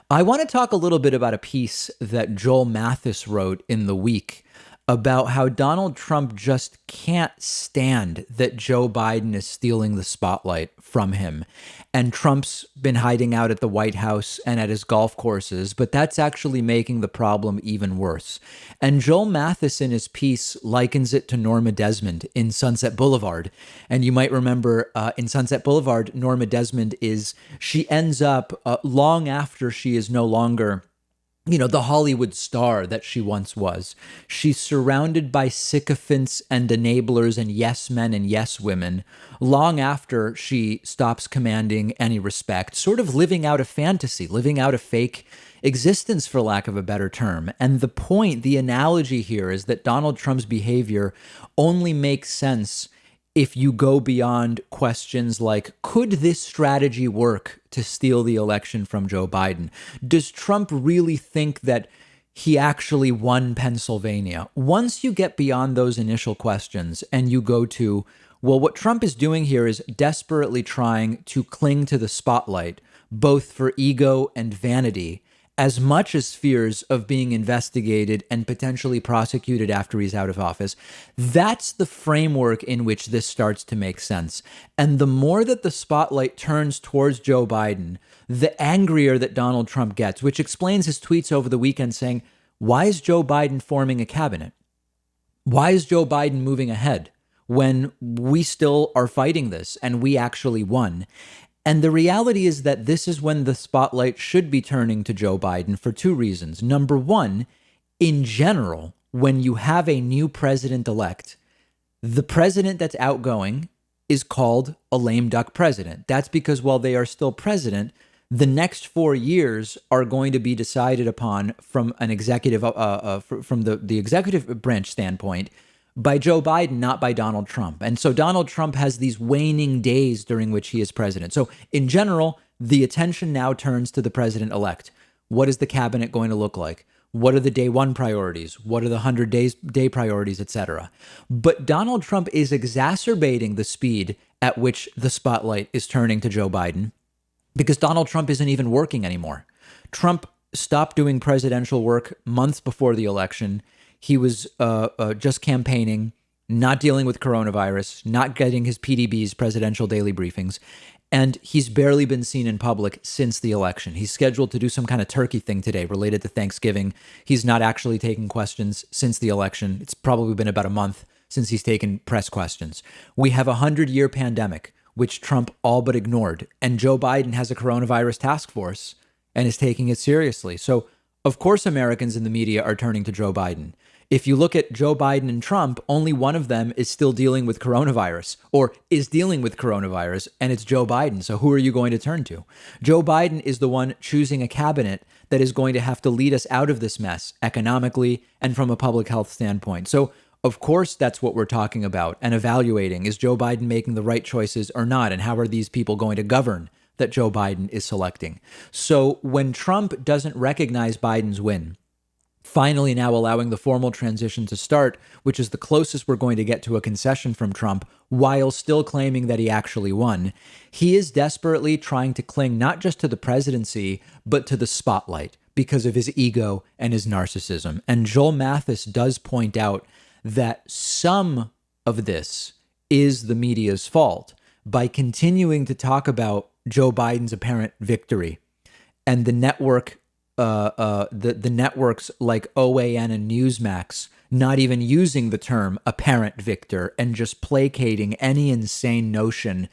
I want to talk a little bit about a piece that Joel Mathis wrote in The Week about how Donald Trump just can't stand that Joe Biden is stealing the spotlight from him. And Trump's been hiding out at the White House and at his golf courses, but that's actually making the problem even worse. And Joel Mathis in his piece likens it to Norma Desmond in Sunset Boulevard. And you might remember in Sunset Boulevard, Norma Desmond she ends up long after she is no longer the Hollywood star that she once was. She's surrounded by sycophants and enablers and yes men and yes women long after she stops commanding any respect, sort of living out a fantasy, living out a fake existence, for lack of a better term. And the analogy here is that Donald Trump's behavior only makes sense if you go beyond questions like, could this strategy work to steal the election from Joe Biden? Does Trump really think that he actually won Pennsylvania? Once you get beyond those initial questions and you go to, well, what Trump is doing here is desperately trying to cling to the spotlight, both for ego and vanity, as much as fears of being investigated and potentially prosecuted after he's out of office. That's the framework in which this starts to make sense. And the more that the spotlight turns towards Joe Biden, the angrier that Donald Trump gets, which explains his tweets over the weekend saying, why is Joe Biden forming a cabinet? Why is Joe Biden moving ahead when we still are fighting this and we actually won? And the reality is that this is when the spotlight should be turning to Joe Biden for two reasons. Number one, in general, when you have a new president-elect, the president that's outgoing is called a lame duck president. That's because while they are still president, the next 4 years are going to be decided upon from an executive, from the executive branch standpoint, by Joe Biden, not by Donald Trump. And so Donald Trump has these waning days during which he is president. So in general, the attention now turns to the president-elect. What is the cabinet going to look like? What are the day one priorities? What are the 100 day priorities, et cetera? But Donald Trump is exacerbating the speed at which the spotlight is turning to Joe Biden because Donald Trump isn't even working anymore. Trump stopped doing presidential work months before the election. He was just campaigning, not dealing with coronavirus, not getting his PDBs, presidential daily briefings, and he's barely been seen in public since the election. He's scheduled to do some kind of turkey thing today related to Thanksgiving. He's not actually taking questions since the election. It's probably been about a month since he's taken press questions. We have a 100-year pandemic, which Trump all but ignored, and Joe Biden has a coronavirus task force and is taking it seriously. So, of course, Americans in the media are turning to Joe Biden. If you look at Joe Biden and Trump, only one of them is still dealing with coronavirus or is dealing with coronavirus, and it's Joe Biden. So who are you going to turn to? Joe Biden is the one choosing a cabinet that is going to have to lead us out of this mess economically and from a public health standpoint. So, of course, that's what we're talking about and evaluating. Is Joe Biden making the right choices or not? And how are these people going to govern that Joe Biden is selecting? So when Trump doesn't recognize Biden's win, finally now allowing the formal transition to start, which is the closest we're going to get to a concession from Trump, while still claiming that he actually won, he is desperately trying to cling not just to the presidency, but to the spotlight because of his ego and his narcissism. And Joel Mathis does point out that some of this is the media's fault by continuing to talk about Joe Biden's apparent victory and the network the networks like OAN and Newsmax not even using the term apparent victor and just placating any insane notion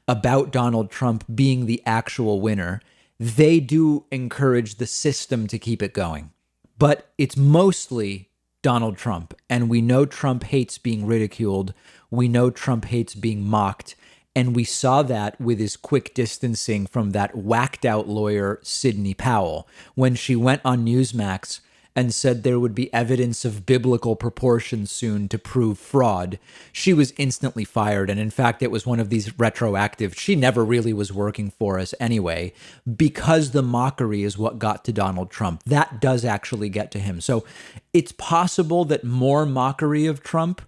about Donald Trump being the actual winner. They do encourage the system to keep it going. But it's mostly Donald Trump. And we know Trump hates being ridiculed. We know Trump hates being mocked. And we saw that with his quick distancing from that whacked out lawyer, Sidney Powell, when she went on Newsmax and said there would be evidence of biblical proportions soon to prove fraud. She was instantly fired. And in fact, it was one of these retroactive. She never really was working for us anyway, because the mockery is what got to Donald Trump. That does actually get to him. So it's possible that more mockery of Trump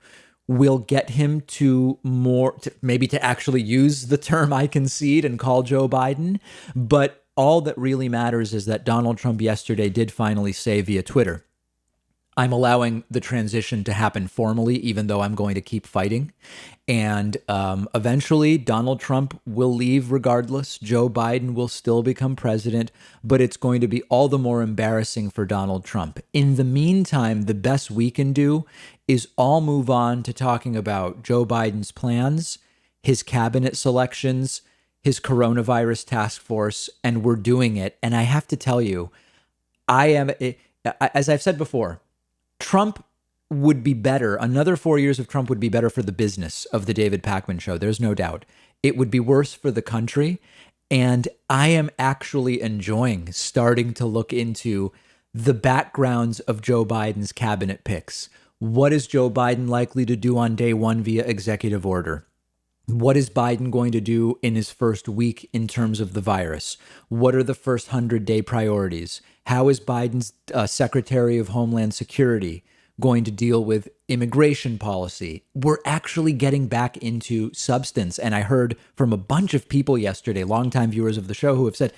will get him to maybe to actually use the term I concede and call Joe Biden. But all that really matters is that Donald Trump yesterday did finally say via Twitter, I'm allowing the transition to happen formally, even though I'm going to keep fighting. And eventually, Donald Trump will leave regardless. Joe Biden will still become president, but it's going to be all the more embarrassing for Donald Trump. In the meantime, the best we can do is all move on to talking about Joe Biden's plans, his cabinet selections, his coronavirus task force, and we're doing it. And I have to tell you, as I've said before, Trump would be better. Another 4 years of Trump would be better for the business of the David Pakman Show. There's no doubt. It would be worse for the country. And I am actually enjoying starting to look into the backgrounds of Joe Biden's cabinet picks. What is Joe Biden likely to do on day one via executive order? What is Biden going to do in his first week in terms of the virus? What are the first 100-day priorities? How is Biden's Secretary of Homeland Security going to deal with immigration policy? We're actually getting back into substance. And I heard from a bunch of people yesterday, longtime viewers of the show, who have said,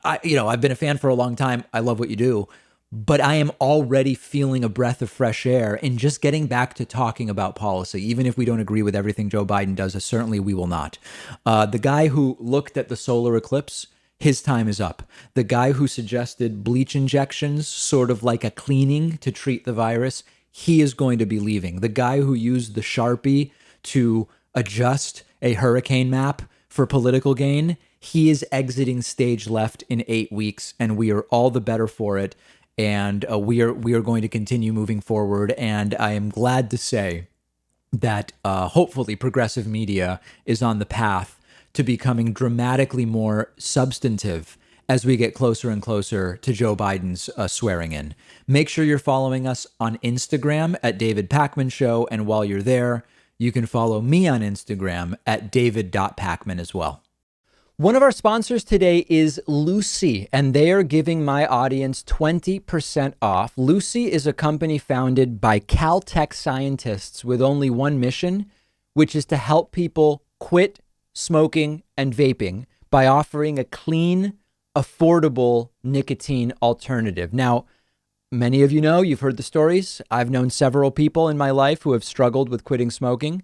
I've been a fan for a long time. I love what you do. But I am already feeling a breath of fresh air in just getting back to talking about policy. Even if we don't agree with everything Joe Biden does, certainly we will not. The guy who looked at the solar eclipse, his time is up. The guy who suggested bleach injections, sort of like a cleaning to treat the virus, he is going to be leaving. The guy who used the Sharpie to adjust a hurricane map for political gain, he is exiting stage left in 8 weeks, and we are all the better for it. And we are going to continue moving forward. And I am glad to say that hopefully progressive media is on the path to becoming dramatically more substantive as we get closer and closer to Joe Biden's swearing in. Make sure you're following us on Instagram at David Pakman Show. And while you're there, you can follow me on Instagram at david.pakman as well. One of our sponsors today is Lucy, and they are giving my audience 20% off. Lucy is a company founded by Caltech scientists with only one mission, which is to help people quit smoking and vaping by offering a clean, affordable nicotine alternative. Now, many of you know, you've heard the stories. I've known several people in my life who have struggled with quitting smoking.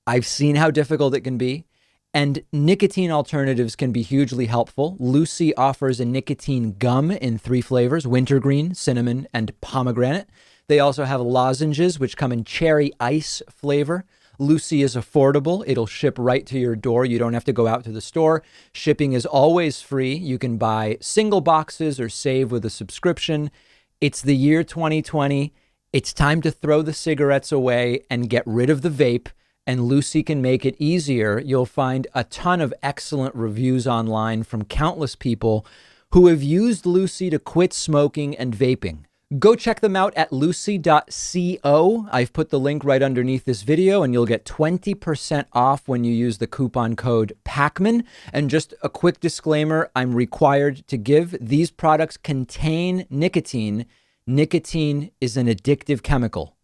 I've seen how difficult it can be. And nicotine alternatives can be hugely helpful. Lucy offers a nicotine gum in 3 flavors: wintergreen, cinnamon, and pomegranate. They also have lozenges, which come in cherry ice flavor. Lucy is affordable. It'll ship right to your door. You don't have to go out to the store. Shipping is always free. You can buy single boxes or save with a subscription. It's the year 2020. It's time to throw the cigarettes away and get rid of the vape. And Lucy can make it easier. You'll find a ton of excellent reviews online from countless people who have used Lucy to quit smoking and vaping. Go check them out at lucy.co. I've put the link right underneath this video, and you'll get 20% off when you use the coupon code PAKMAN. And just a quick disclaimer, I'm required to give: these products contain nicotine. Nicotine is an addictive chemical.